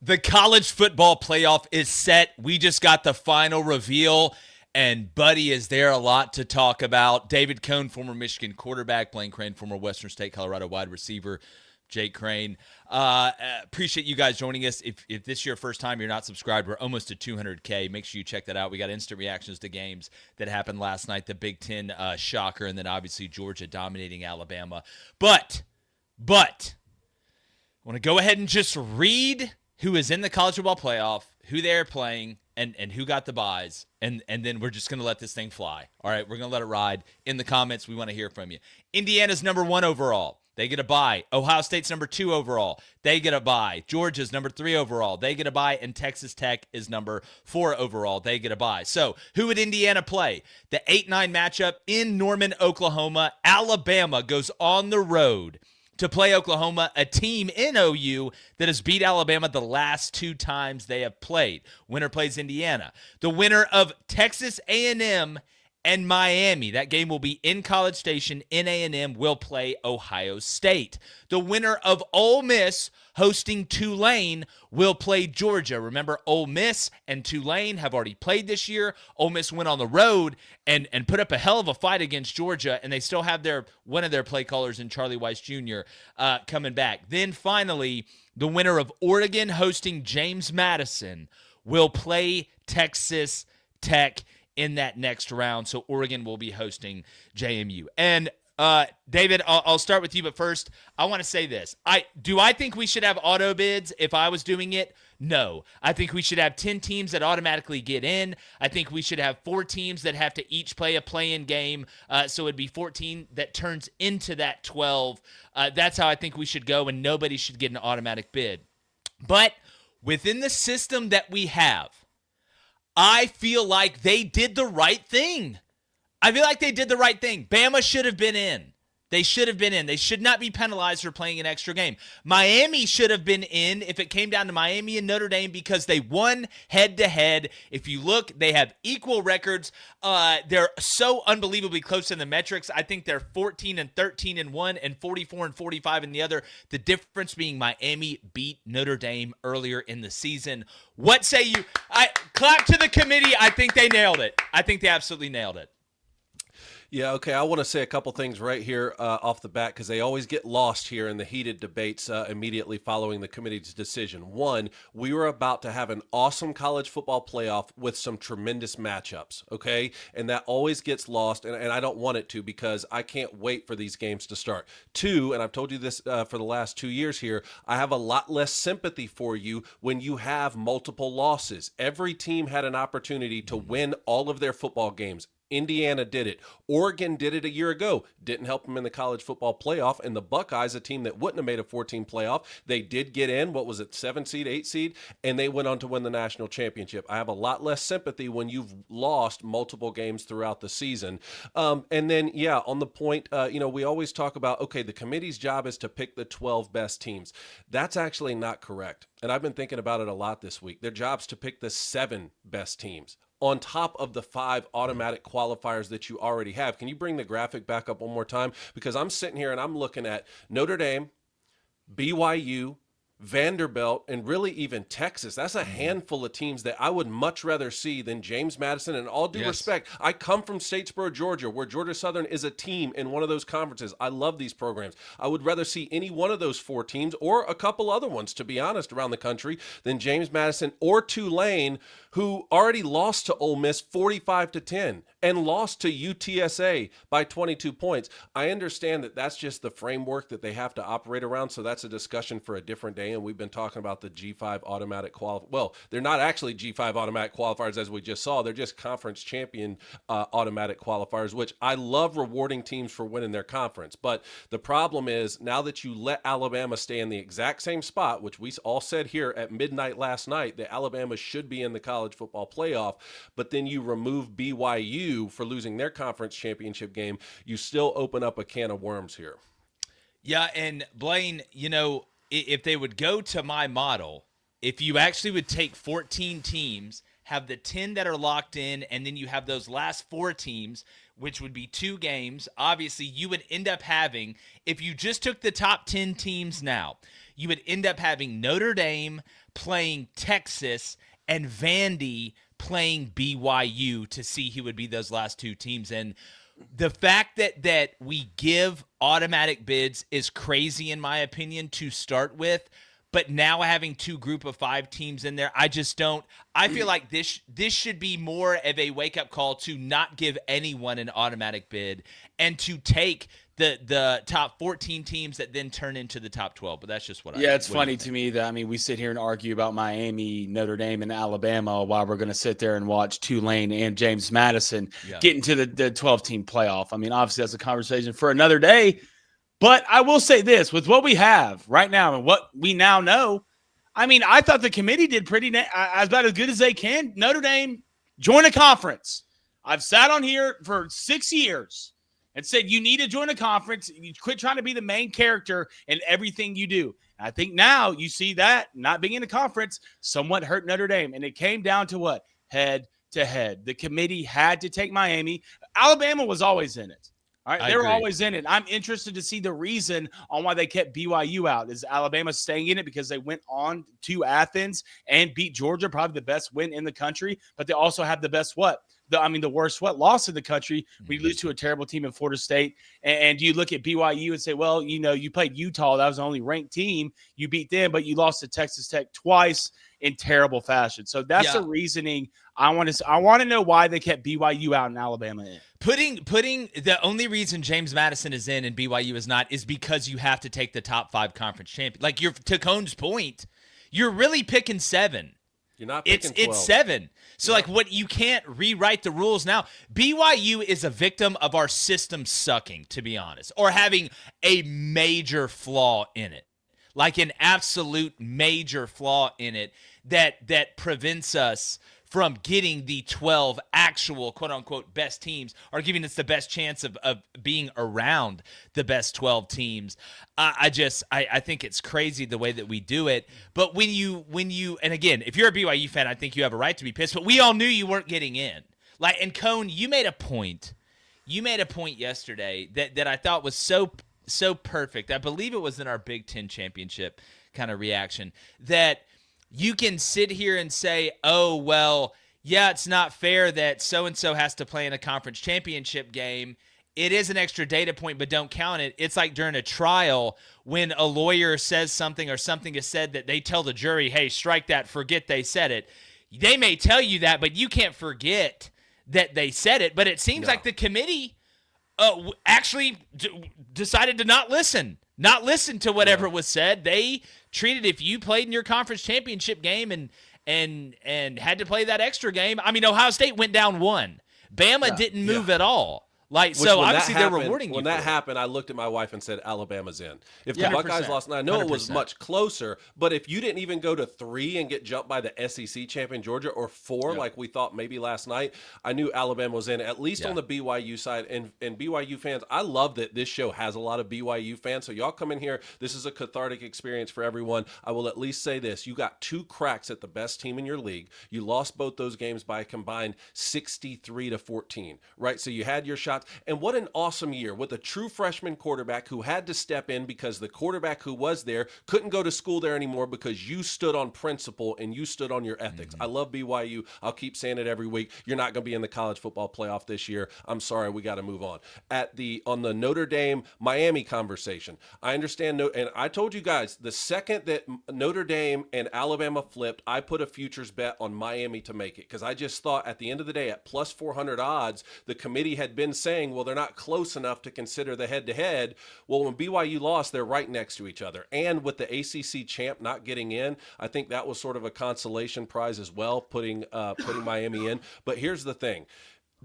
The college football playoff is set. We just got the final reveal, and buddy, is there a lot to talk about. David Cohn, former Michigan quarterback, Blaine Crain, former Western State Colorado wide receiver, Jake Crain. Appreciate you guys joining us. If this is your first time, you're not subscribed, we're almost to 200K. Make sure you check that out. We got instant reactions to games that happened last night, the Big Ten shocker, and then obviously Georgia dominating Alabama. But I want to go ahead and just read who is in the college football playoff, who they're playing, and who got the buys, and then we're just going to let this thing fly. All right, we're going to let it ride. In the comments, we want to hear from you. Indiana's number 1 overall. They get a bye. Ohio State's number 2 overall. They get a bye. Georgia's number 3 overall. They get a bye. And Texas Tech is number 4 overall. They get a bye. So who would Indiana play? The 8-9 matchup in Norman, Oklahoma. Alabama goes on the road to play Oklahoma, a team in OU that has beat Alabama the last 2 times they have played. Winner plays Indiana. The winner of Texas A&M and Miami, that game will be in College Station in A&M, will play Ohio State. The winner of Ole Miss hosting Tulane will play Georgia. Remember, Ole Miss and Tulane have already played this year. Ole Miss went on the road and put up a hell of a fight against Georgia, and they still have one of their play callers in Charlie Weiss Jr. Coming back. Then finally, the winner of Oregon hosting James Madison will play Texas Tech in that next round. So Oregon will be hosting JMU. And David, I'll start with you, but first, I want to say this. I think we should have auto bids if I was doing it? No. I think we should have 10 teams that automatically get in. I think we should have 4 teams that have to each play a play-in game. So it'd be 14 that turns into that 12. That's how I think we should go, and nobody should get an automatic bid. But within the system that we have, I feel like they did the right thing. Bama should have been in. They should have been in. They should not be penalized for playing an extra game. Miami should have been in if it came down to Miami and Notre Dame because they won head-to-head. If you look, they have equal records. They're so unbelievably close in the metrics. I think they're 14-13 in one and 44-45 in the other. The difference being Miami beat Notre Dame earlier in the season. What say you? Clap to the committee. I think they nailed it. I think they absolutely nailed it. Yeah, okay. I want to say a couple things right here off the bat because they always get lost here in the heated debates immediately following the committee's decision. One, we were about to have an awesome college football playoff with some tremendous matchups, okay? And that always gets lost, and I don't want it to because I can't wait for these games to start. Two, and I've told you this for the last 2 years here, I have a lot less sympathy for you when you have multiple losses. Every team had an opportunity to win all of their football games. Indiana did it. Oregon did it a year ago. Didn't help them in the college football playoff. And the Buckeyes, a team that wouldn't have made a 14 playoff, they did get in. What was it, 7 seed, 8 seed? And they went on to win the national championship. I have a lot less sympathy when you've lost multiple games throughout the season. And then, yeah, on the point, we always talk about, okay, the committee's job is to pick the 12 best teams. That's actually not correct. And I've been thinking about it a lot this week. Their job's to pick the 7 best teams on top of the 5 automatic qualifiers that you already have. Can you bring the graphic back up one more time? Because I'm sitting here and I'm looking at Notre Dame, BYU, Vanderbilt, and really even Texas. That's a handful of teams that I would much rather see than James Madison. And all due respect, I come from Statesboro, Georgia, where Georgia Southern is a team in one of those conferences. I love these programs. I would rather see any one of those 4 teams or a couple other ones, to be honest, around the country than James Madison or Tulane, who already lost to Ole Miss 45-10 and lost to UTSA by 22 points. I understand that that's just the framework that they have to operate around, so that's a discussion for a different day. And we've been talking about the G5 automatic Well, they're not actually G5 automatic qualifiers as we just saw. They're just conference champion automatic qualifiers, which I love rewarding teams for winning their conference. But the problem is now that you let Alabama stay in the exact same spot, which we all said here at midnight last night, that Alabama should be in the college football playoff, but then you remove BYU for losing their conference championship game, you still open up a can of worms here. Yeah, and Blaine, if they would go to my model, if you actually would take 14 teams, have the 10 that are locked in, and then you have those last 4 teams, which would be 2 games. Obviously, you would end up having, if you just took the top 10 teams now, you would end up having Notre Dame playing Texas and Vandy playing BYU to see who would be those last 2 teams. And the fact that we give automatic bids is crazy, in my opinion, to start with. But now having 2 group of 5 teams in there, I just don't. I feel like this should be more of a wake-up call to not give anyone an automatic bid and to take the top 14 teams that then turn into the top 12. But that's just what I. Yeah, it's funny to me that, we sit here and argue about Miami, Notre Dame, and Alabama while we're going to sit there and watch Tulane and James Madison get into the 12-team playoff. Obviously that's a conversation for another day. But I will say this, with what we have right now and what we now know, I thought the committee did about as good as they can. Notre Dame, join a conference. I've sat on here for 6 years and said you need to join a conference. You quit trying to be the main character in everything you do. And I think now you see that not being in a conference somewhat hurt Notre Dame. And it came down to what? Head to head. The committee had to take Miami. Alabama was always in it. All right, they were always in it. I'm interested to see the reason on why they kept BYU out. Is Alabama staying in it because they went on to Athens and beat Georgia, probably the best win in the country, but they also have the best the worst loss in the country. We lose to a terrible team in Florida State. And you look at BYU and say, well, you played Utah. That was the only ranked team. You beat them, but you lost to Texas Tech twice in terrible fashion. So that's the reasoning. I want to know why they kept BYU out and Alabama in. Putting the only reason James Madison is in and BYU is not is because you have to take the top 5 conference champion. Like to Cone's point, you're really picking 7. You're not picking 12. It's 7. So you can't rewrite the rules now. BYU is a victim of our system sucking, to be honest, or having a major flaw in it. Like an absolute major flaw in it that prevents us from getting the 12 actual quote-unquote best teams, or giving us the best chance of being around the best 12 teams. I think it's crazy the way that we do it. But when you and again, if you're a BYU fan, I think you have a right to be pissed, but we all knew you weren't getting in. And Cone, you made a point yesterday that I thought was so perfect. I believe it was in our Big Ten championship kind of reaction, that you can sit here and say, oh, well, yeah, it's not fair that so-and-so has to play in a conference championship game. It is an extra data point, but don't count it. It's like during a trial when a lawyer says something or something is said that they tell the jury, hey, strike that, forget they said it. They may tell you that, but you can't forget that they said it. But it seems like the committee actually decided to not listen to whatever was said. They treated, if you played in your conference championship game and had to play that extra game. Ohio State went down 1. Bama didn't move at all. So obviously they're rewarding you. When that happened, I looked at my wife and said, Alabama's in. If the Buckeyes lost, and I know 100%. It was much closer, but if you didn't even go to 3 and get jumped by the SEC champion Georgia, or 4 like we thought maybe last night, I knew Alabama was in, at least on the BYU side. And BYU fans, I love that this show has a lot of BYU fans. So y'all come in here. This is a cathartic experience for everyone. I will at least say this. You got 2 cracks at the best team in your league. You lost both those games by a combined 63-14, right? So you had your shots. And what an awesome year with a true freshman quarterback who had to step in because the quarterback who was there couldn't go to school there anymore because you stood on principle and you stood on your ethics. I love BYU. I'll keep saying it every week. You're not going to be in the college football playoff this year. I'm sorry. We got to move on. On the Notre Dame Miami conversation, I understand. And I told you guys, the second that Notre Dame and Alabama flipped, I put a futures bet on Miami to make it because I just thought at the end of the day, at plus 400 odds, the committee had been saying, well, they're not close enough to consider the head-to-head. Well, when BYU lost, they're right next to each other. And with the ACC champ not getting in, I think that was sort of a consolation prize as well, putting Miami in. But here's the thing.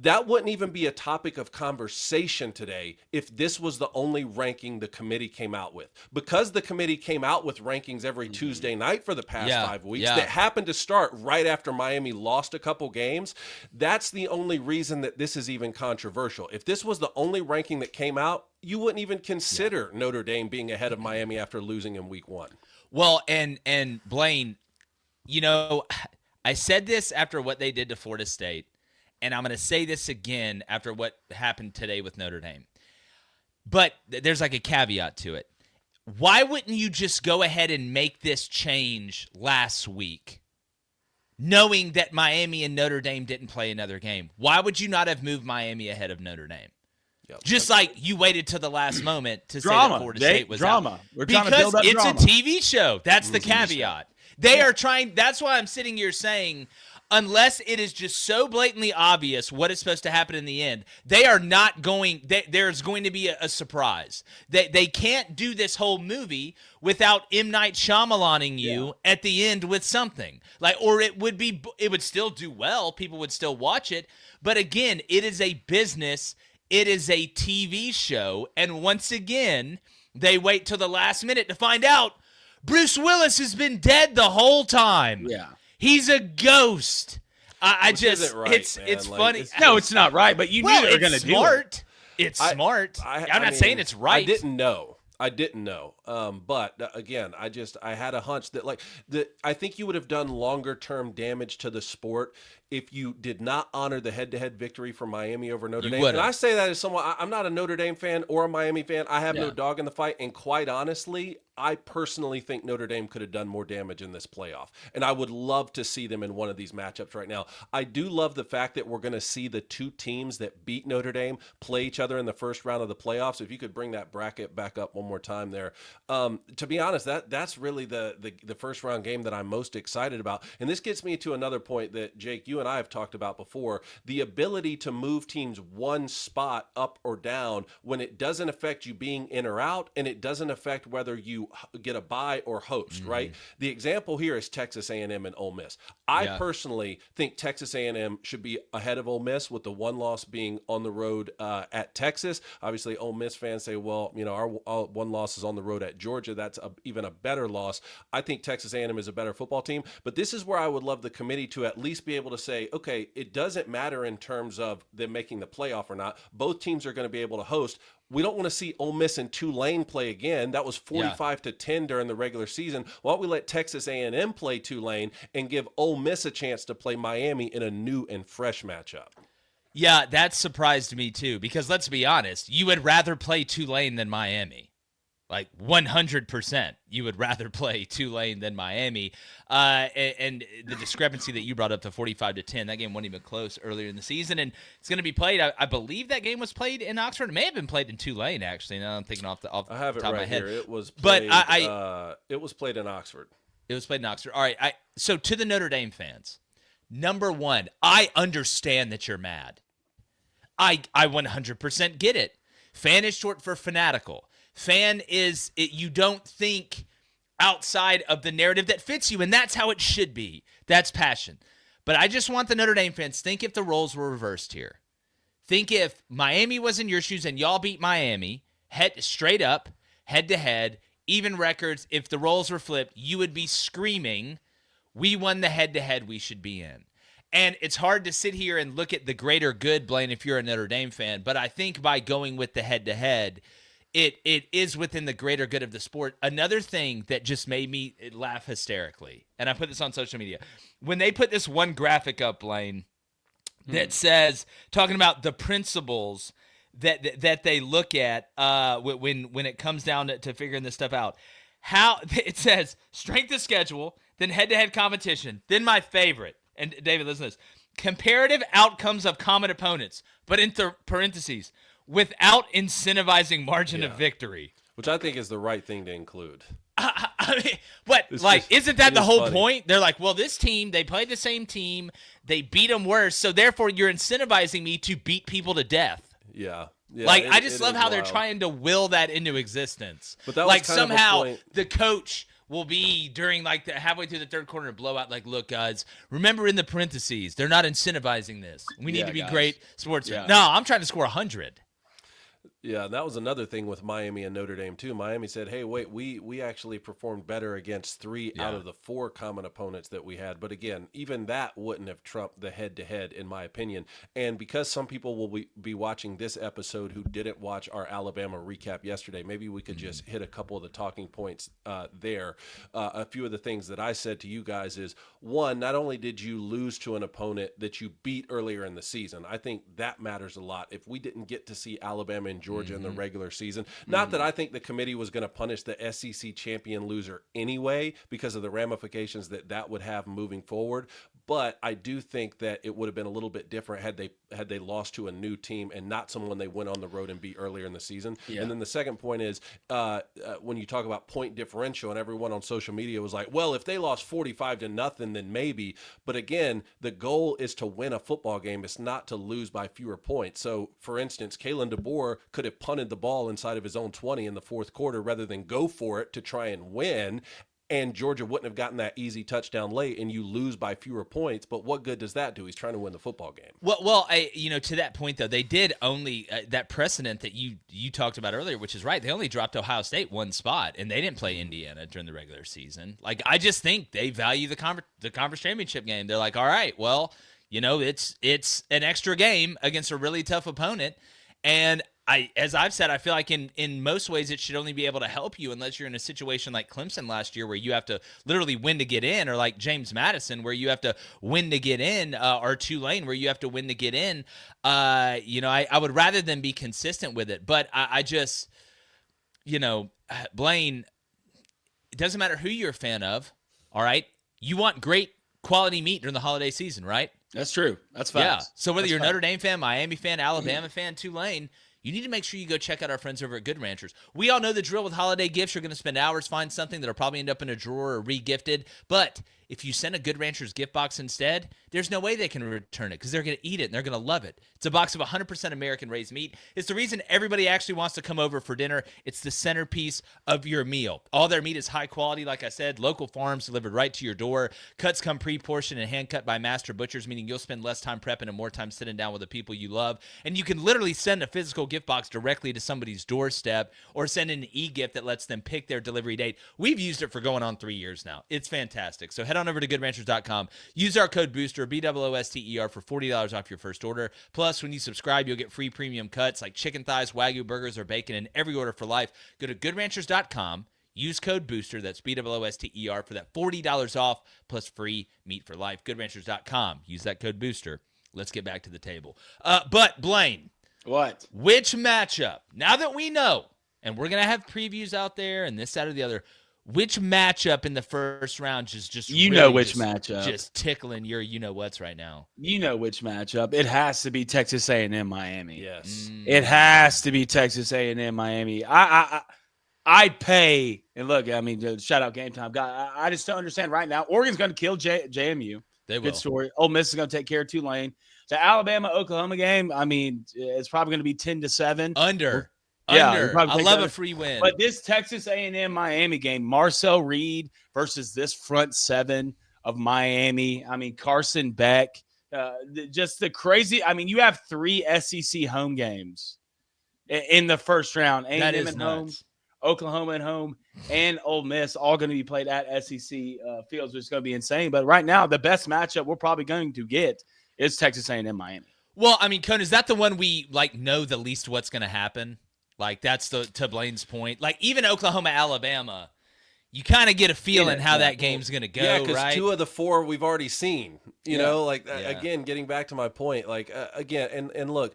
That wouldn't even be a topic of conversation today if this was the only ranking the committee came out with. Because the committee came out with rankings every Tuesday night for the past 5 weeks that happened to start right after Miami lost a couple games, that's the only reason that this is even controversial. If this was the only ranking that came out, you wouldn't even consider Notre Dame being ahead of Miami after losing in week 1. Well, and Blaine, I said this after what they did to Florida State, and I'm going to say this again after what happened today with Notre Dame. But there's like a caveat to it. Why wouldn't you just go ahead and make this change last week, knowing that Miami and Notre Dame didn't play another game? Why would you not have moved Miami ahead of Notre Dame? Yep. Just like you waited to the last moment to say that Florida State was drama. out. We're trying to build up it's drama. a TV show. That's the caveat. They are trying. That's why I'm sitting here saying, unless it is just so blatantly obvious what is supposed to happen in the end, they are not going. There's going to be a surprise. They can't do this whole movie without M. Night Shyamalaning you at the end with something or it would still do well. People would still watch it. But again, it is a business. It is a TV show. And once again, they wait till the last minute to find out Bruce Willis has been dead the whole time. Yeah. He's a ghost. Isn't right, it's man. funny. It's not right, but you knew they were going to do it. It's smart. I'm not saying it's right. I didn't know. But again, I had a hunch that I think you would have done longer term damage to the sport if you did not honor the head-to-head victory for Miami over Notre Dame. And I say that as someone, I'm not a Notre Dame fan or a Miami fan. I have no dog in the fight. And quite honestly, I personally think Notre Dame could have done more damage in this playoff. And I would love to see them in one of these matchups right now. I do love the fact that we're going to see the two teams that beat Notre Dame play each other in the first round of the playoffs. If you could bring that bracket back up one more time there. To be honest, that's really the first round game that I'm most excited about. And this gets me to another point that, Jake, you and I have talked about before, the ability to move teams one spot up or down when it doesn't affect you being in or out, and it doesn't affect whether you get a bye or host, right? The example here is Texas A&M and Ole Miss. I personally think Texas A&M should be ahead of Ole Miss, with the one loss being on the road at Texas. Obviously, Ole Miss fans say, well, our one loss is on the road at Georgia. That's even a better loss. I think Texas A&M is a better football team, but this is where I would love the committee to at least be able to say, okay, it doesn't matter in terms of them making the playoff or not. Both teams are going to be able to host. We don't want to see Ole Miss and Tulane play again. That was 45-10 during the regular season. Why don't we let Texas A&M play Tulane and give Ole Miss a chance to play Miami in a new and fresh matchup? Yeah, that surprised me too, because let's be honest, you would rather play Tulane than Miami. Like 100%, you would rather play Tulane than Miami. And the discrepancy that you brought up, to 45-10, that game wasn't even close earlier in the season, and it's going to be played. I believe that game was played in Oxford. It may have been played in Tulane, actually. Now I'm thinking off the top of my head. Here. It was played. It was played in Oxford. It was played in Oxford. All right. So to the Notre Dame fans, number one, I understand that you're mad. I 100% get it. Fan is short for fanatical. Fan is you don't think outside of the narrative that fits you, and that's how it should be. That's passion. But I just want the Notre Dame fans, think if the roles were reversed here. Think if Miami was in your shoes and y'all beat Miami, straight up, head-to-head, even records. If the roles were flipped, you would be screaming, we won the head-to-head we should be in. And it's hard to sit here and look at the greater good, Blaine, if you're a Notre Dame fan. But I think by going with the head-to-head, it is within the greater good of the sport. Another thing that just made me laugh hysterically, and I put this on social media, when they put this one graphic up, Blaine, that says, talking about the principles that they look at when it comes down to figuring this stuff out. How it says strength of schedule, then head-to-head competition, then my favorite. And David, listen to this. Comparative outcomes of common opponents, but in parentheses, without incentivizing margin of victory. Which I think is the right thing to include. I mean, what? Isn't that the whole point? They're like, well, this team, they played the same team. They beat them worse. So therefore, you're incentivizing me to beat people to death. Yeah. I just love how they're trying to will that into existence. But that was kind somehow of a point. The coach will be during halfway through the third quarter blowout, look, guys, remember in the parentheses, they're not incentivizing this. We need to be great sportsmen. Yeah. No, I'm trying to score 100. Yeah, that was another thing with Miami and Notre Dame too. Miami said, "Hey, wait, we actually performed better against 3 out Yeah. of the 4 common opponents that we had." But again, even that wouldn't have trumped the head-to-head, in my opinion. And because some people will be watching this episode who didn't watch our Alabama recap yesterday, maybe we could just hit a couple of the talking points there. A few of the things that I said to you guys is, one, not only did you lose to an opponent that you beat earlier in the season, I think that matters a lot. If we didn't get to see Alabama and Georgia in the regular season, not that I think the committee was going to punish the SEC champion loser anyway because of the ramifications that would have moving forward, but I do think that it would have been a little bit different had they lost to a new team and not someone they went on the road and beat earlier in the season. Yeah. And then the second point is when you talk about point differential, and everyone on social media was like, well, if they lost 45-0, then maybe. But again, the goal is to win a football game. It's not to lose by fewer points. So, for instance, Kalen DeBoer could have punted the ball inside of his own 20 in the fourth quarter rather than go for it to try and win. And Georgia wouldn't have gotten that easy touchdown late, and you lose by fewer points. But what good does that do? He's trying to win the football game. Well, to that point though, they did only that precedent that you talked about earlier, which is right. They only dropped Ohio State one spot, and they didn't play Indiana during the regular season. Like, I just think they value the conference championship game. They're like, all right, well, it's an extra game against a really tough opponent, and as I've said, I feel like in most ways it should only be able to help you unless you're in a situation like Clemson last year where you have to literally win to get in, or like James Madison where you have to win to get in, or Tulane where you have to win to get in. I would rather than be consistent with it, but I just, Blaine, it doesn't matter who you're a fan of, all right? You want great quality meat during the holiday season, right? That's true. That's facts. Yeah. So whether That's you're a facts. Notre Dame fan, Miami fan, Alabama fan, Tulane, you need to make sure you go check out our friends over at Good Ranchers. We all know the drill with holiday gifts. You're going to spend hours, find something that'll probably end up in a drawer or re-gifted. But if you send a Good Ranchers gift box instead, there's no way they can return it because they're going to eat it and they're going to love it. It's a box of 100% American-raised meat. It's the reason everybody actually wants to come over for dinner. It's the centerpiece of your meal. All their meat is high quality, like I said, local farms delivered right to your door. Cuts come pre-portioned and hand-cut by master butchers, meaning you'll spend less time prepping and more time sitting down with the people you love. And you can literally send a physical gift box directly to somebody's doorstep or send an e-gift that lets them pick their delivery date. We've used it for going on 3 years now. It's fantastic. So head on over to goodranchers.com. Use our code BOOSTER, BOOSTER, for $40 off your first order. Plus, when you subscribe, you'll get free premium cuts like chicken thighs, Wagyu burgers, or bacon in every order for life. Go to goodranchers.com. Use code BOOSTER, that's BOOSTER, for that $40 off plus free meat for life. Goodranchers.com. Use that code BOOSTER. Let's get back to the table. But, Blaine. What? Which matchup, now that we know, and we're going to have previews out there and this, that, or the other, which matchup in the first round just You really know which just, matchup. just tickling your you-know-whats right now? You know which matchup. It has to be Texas A&M Miami. Yes. It has to be Texas A&M Miami. I'd pay, and look, I mean, shout out Game Time. God, I just don't understand right now. Oregon's going to kill JMU. They will. Good story. Ole Miss is going to take care of Tulane. The Alabama-Oklahoma game, I mean, it's probably going to be 10-7. Under. Yeah, Under. I love a free win. But this Texas A&M Miami game, Marcel Reed versus this front seven of Miami. I mean, Carson Beck, just the crazy. I mean, you have 3 SEC home games in the first round. That A&M is at home, nuts. Oklahoma at home, and Ole Miss all going to be played at SEC fields, which is going to be insane. But right now, the best matchup we're probably going to get is Texas A&M Miami. Well, I mean, Cone, is that the one we know the least what's going to happen? Like, that's to Blaine's point. Like, even Oklahoma, Alabama, you kind of get a feeling how that game's going to go, Yeah, because right? 2 of the 4 we've already seen. You know, like, Yeah. again, getting back to my point, like, again, and look,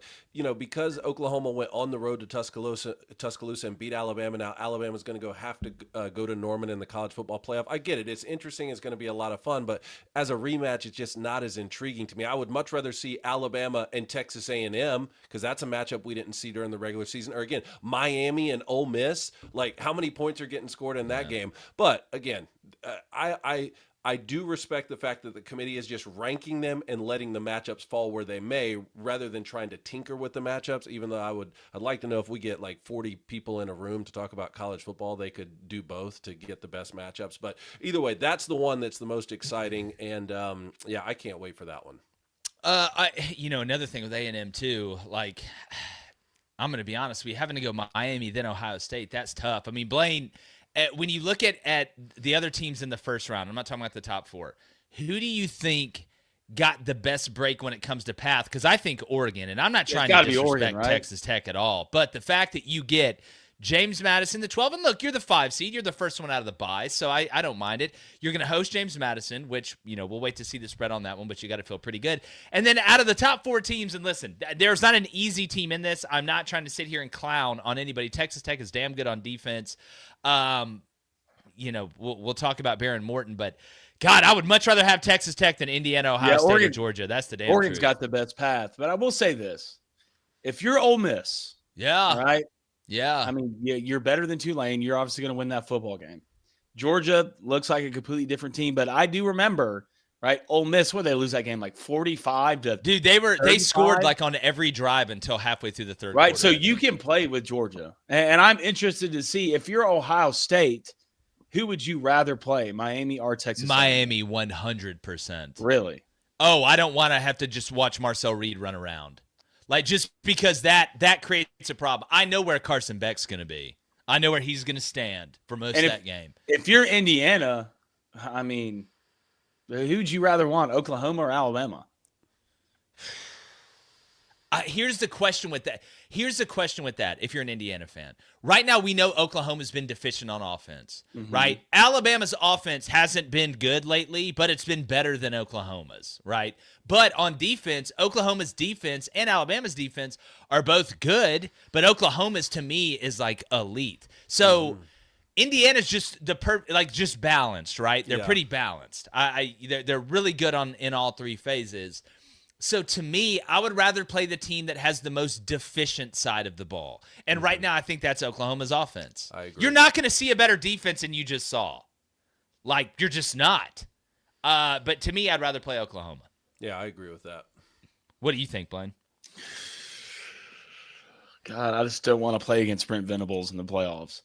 because Oklahoma went on the road to Tuscaloosa and beat Alabama, now Alabama's going to have to go to Norman in the college football playoff. I get it. It's interesting. It's going to be a lot of fun. But as a rematch, it's just not as intriguing to me. I would much rather see Alabama and Texas A&M because that's a matchup we didn't see during the regular season. Or, again, Miami and Ole Miss. Like, how many points are getting scored in that game? But, again, I do respect the fact that the committee is just ranking them and letting the matchups fall where they may, rather than trying to tinker with the matchups. Even though I'd like to know if we get like 40 people in a room to talk about college football, they could do both to get the best matchups. But either way, that's the one that's the most exciting, and I can't wait for that one. Another thing with A&M too, like, I'm going to be honest. We having to go Miami, then Ohio State. That's tough. I mean, Blaine, when you look at the other teams in the first round, I'm not talking about the top 4. Who do you think got the best break when it comes to path? Because I think Oregon, and I'm not trying to disrespect Oregon, right? Texas Tech at all, but the fact that you get James Madison, the 12, and look, you're the 5 seed. You're the first one out of the bye, so I don't mind it. You're going to host James Madison, which, we'll wait to see the spread on that one, but you got to feel pretty good. And then out of the top 4 teams, and listen, there's not an easy team in this. I'm not trying to sit here and clown on anybody. Texas Tech is damn good on defense. We'll talk about Baron Morton, but God, I would much rather have Texas Tech than Indiana, Ohio State, or Georgia. That's the damn Oregon's truth. got the best path. But I will say this. If you're Ole Miss, right? Yeah. I mean, you're better than Tulane. You're obviously going to win that football game. Georgia looks like a completely different team, but I do remember, right? Ole Miss, where they lose that game like 45 to Dude, they scored like on every drive until halfway through the third right? quarter. So you can play with Georgia. And I'm interested to see if you're Ohio State, who would you rather play, Miami or Texas? Miami, 100%. Really? Oh, I don't want to have to just watch Marcel Reed run around. Like, just because that creates a problem. I know where Carson Beck's going to be. I know where he's going to stand for most of that game. If you're Indiana, I mean, who'd you rather want, Oklahoma or Alabama? Here's the question with that. If you're an Indiana fan. Right now, we know Oklahoma's been deficient on offense, right? Alabama's offense hasn't been good lately, but it's been better than Oklahoma's, right? But on defense, Oklahoma's defense and Alabama's defense are both good, but Oklahoma's, to me, is like elite. So Indiana's just just balanced, right? They're pretty balanced. They're really good in all 3 phases. So to me, I would rather play the team that has the most deficient side of the ball. And right now, I think that's Oklahoma's offense. I agree. You're not going to see a better defense than you just saw. Like, you're just not. But to me, I'd rather play Oklahoma. Yeah, I agree with that. What do you think, Blaine? God, I just don't want to play against Brent Venables in the playoffs.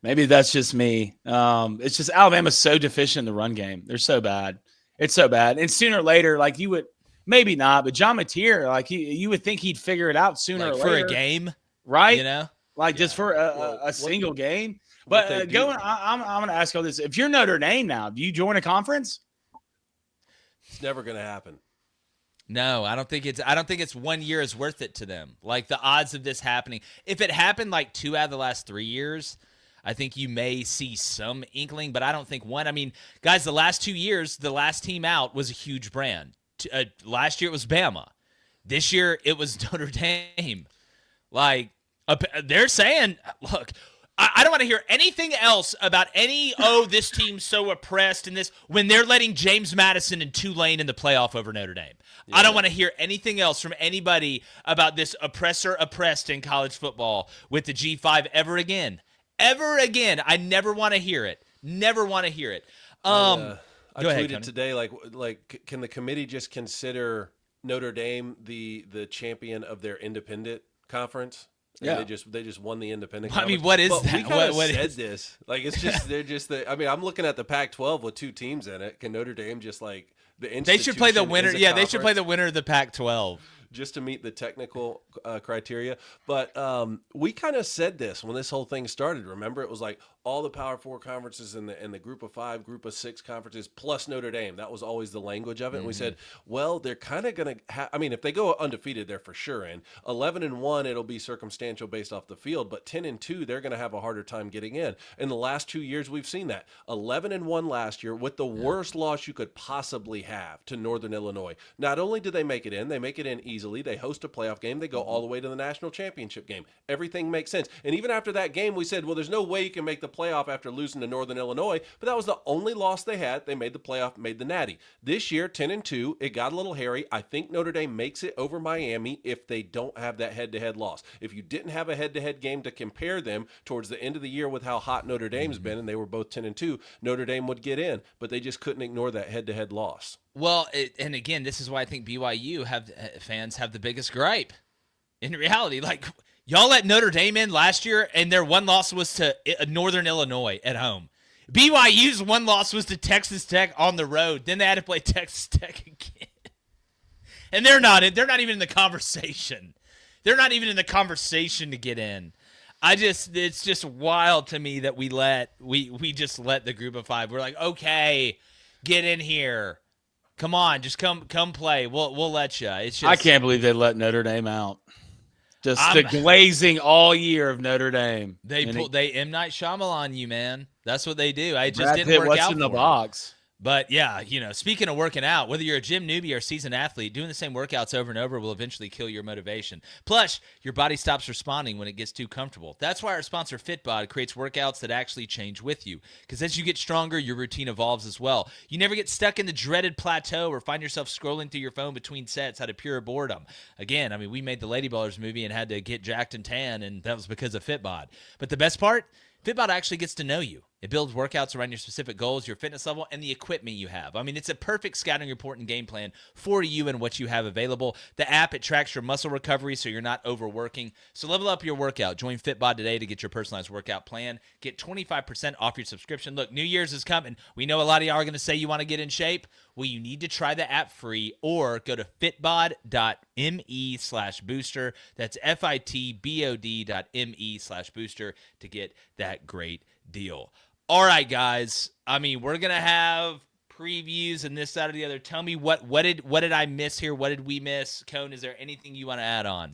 Maybe that's just me. It's just Alabama's so deficient in the run game. They're so bad. It's so bad. And sooner or later, like you would – maybe not, but John Mateer, like you would think he'd figure it out sooner or later. For a game, right? Just for a single game. But I'm going to ask you this: if you're Notre Dame now, do you join a conference? It's never going to happen. No, I don't think it's 1 year is worth it to them. Like the odds of this happening, if it happened like 2 out of the last 3 years, I think you may see some inkling, but I don't think one. I mean, guys, the last 2 years, the last team out was a huge brand. Last year it was Bama. This year it was Notre Dame. Like, they're saying, look, I don't want to hear anything else about this team's so oppressed and this when they're letting James Madison and Tulane in the playoff over Notre Dame. Yeah. I don't want to hear anything else from anybody about this oppressed in college football with the G5 ever again. Ever again. I never want to hear it. Never want to hear it. I tweeted today, like, can the committee just consider Notre Dame the champion of their independent conference? And they just won the independent conference. I mean, what is that? We kind of said this. Like, it's just they're just the. I mean, I'm looking at the Pac-12 with 2 teams in it. Can Notre Dame just like the institution? They should play the winner. Yeah, they should play the winner of the Pac-12. Just to meet the technical criteria. But we kind of said this when this whole thing started. Remember, it was like all the Power 4 conferences and the Group of 5, Group of 6 conferences plus Notre Dame. That was always the language of it. And we said, well, they're kind of going to I mean, if they go undefeated, they're for sure in. 11-1, it'll be circumstantial based off the field. But 10-2, they're going to have a harder time getting in. In the last 2 years, we've seen that. 11-1 last year with the worst loss you could possibly have to Northern Illinois. Not only do they make it in, they make it in easily. They host a playoff game. They go all the way to the national championship game. Everything makes sense. And even after that game, we said, well, there's no way you can make the playoff after losing to Northern Illinois, but that was the only loss they had. They made the playoff, made the Natty. This year, 10-2, it got a little hairy. I think Notre Dame makes it over Miami if they don't have that head-to-head loss. If you didn't have a head-to-head game to compare them towards the end of the year with how hot Notre Dame's been, and they were both 10-2, Notre Dame would get in, but they just couldn't ignore that head-to-head loss. Well, and again, this is why I think BYU fans have the biggest gripe. In reality, like, y'all let Notre Dame in last year, and their one loss was to Northern Illinois at home. BYU's one loss was to Texas Tech on the road. Then they had to play Texas Tech again. And they're not even in the conversation. They're not even in the conversation to get in. It's just wild to me that we just let the group of 5. We're like, okay, get in here. Come on, just come play. We'll let you. It's just I can't believe they let Notre Dame out. Just the glazing all year of Notre Dame. They M. Night Shyamalan you, man. That's what they do. I just Brad didn't Pitt, work what's out in the for box. But yeah, speaking of working out, whether you're a gym newbie or seasoned athlete, doing the same workouts over and over will eventually kill your motivation. Plus, your body stops responding when it gets too comfortable. That's why our sponsor Fitbod creates workouts that actually change with you. Because as you get stronger, your routine evolves as well. You never get stuck in the dreaded plateau or find yourself scrolling through your phone between sets out of pure boredom. Again, we made the Lady Ballers movie and had to get jacked and tan, and that was because of Fitbod. But the best part? Fitbod actually gets to know you. It builds workouts around your specific goals, your fitness level, and the equipment you have. It's a perfect scouting report and game plan for you and what you have available. The app, it tracks your muscle recovery so you're not overworking. So level up your workout. Join Fitbod today to get your personalized workout plan. Get 25% off your subscription. Look, New Year's is coming. We know a lot of y'all are going to say you want to get in shape. Well, you need to try the app free or go to fitbod.me/booster. That's fitbod.me/booster to get that great deal. All right, guys. We're going to have previews and this, that, or the other. Tell me what did I miss here? What did we miss? Cone, is there anything you want to add on?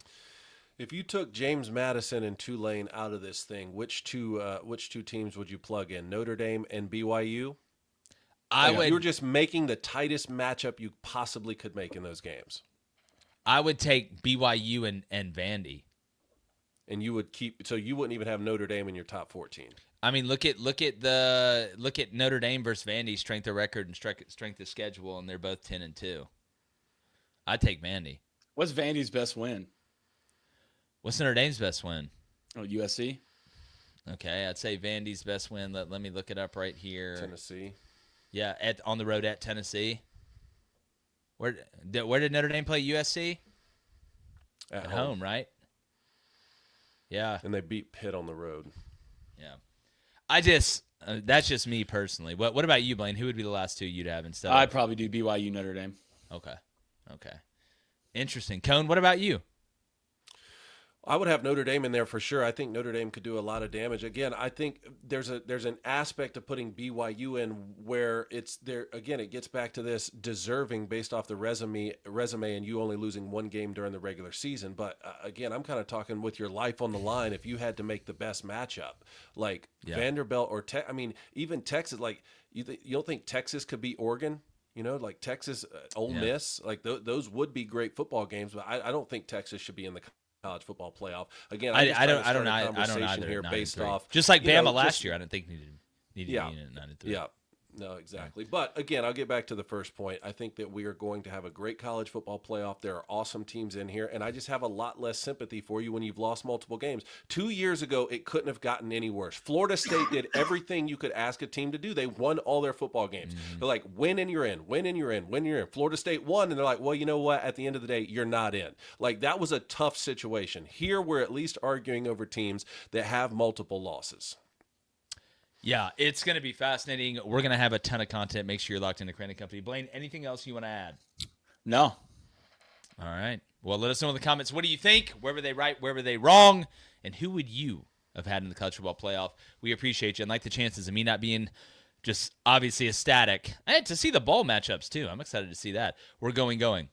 If you took James Madison and Tulane out of this thing, which two teams would you plug in? Notre Dame and BYU? You were just making the tightest matchup you possibly could make in those games. I would take BYU and Vandy. And you would you wouldn't even have Notre Dame in your top 14. Look at Notre Dame versus Vandy, strength of record and strength of schedule, and they're both 10-2. I'd take Vandy. What's Vandy's best win? What's Notre Dame's best win? Oh, USC. Okay, I'd say Vandy's best win. Let me look it up right here. Tennessee. Yeah, on the road at Tennessee. Where did Notre Dame play USC? At home, right? Yeah. And they beat Pitt on the road. Yeah. That's just me personally. What about you, Blaine? Who would be the last two you'd have instead? I'd probably do BYU Notre Dame. Okay. Interesting. Cone, what about you? I would have Notre Dame in there for sure. I think Notre Dame could do a lot of damage. Again, I think there's an aspect of putting BYU in where it's there. Again, it gets back to this deserving based off the resume, and you only losing one game during the regular season. But again, I'm kind of talking with your life on the line. If you had to make the best matchup, like Vanderbilt or even Texas, like you don't think Texas could beat Oregon? Like Texas, Ole Miss, like those would be great football games. But I don't think Texas should be in the college football playoff. Again, I don't either here based off just like Bama last year. I don't think needed to be in at 9-3. Yeah. No, exactly. But again, I'll get back to the first point. I think that we are going to have a great college football playoff. There are awesome teams in here, and I just have a lot less sympathy for you when you've lost multiple games. 2 years ago, it couldn't have gotten any worse. Florida State did everything you could ask a team to do. They won all their football games. Mm-hmm. They're like, win and you're in, win and you're in, win and you're in. Florida State won, and they're like, well, you know what? At the end of the day, you're not in. Like, that was a tough situation. Here, we're at least arguing over teams that have multiple losses. Yeah, it's going to be fascinating. We're going to have a ton of content. Make sure you're locked into Crain & Company. Blaine, anything else you want to add? No. All right. Well, let us know in the comments. What do you think? Where were they right? Where were they wrong? And who would you have had in the college football playoff? We appreciate you and like the chances of me not being just obviously ecstatic. I had to see the ball matchups, too. I'm excited to see that. We're gone.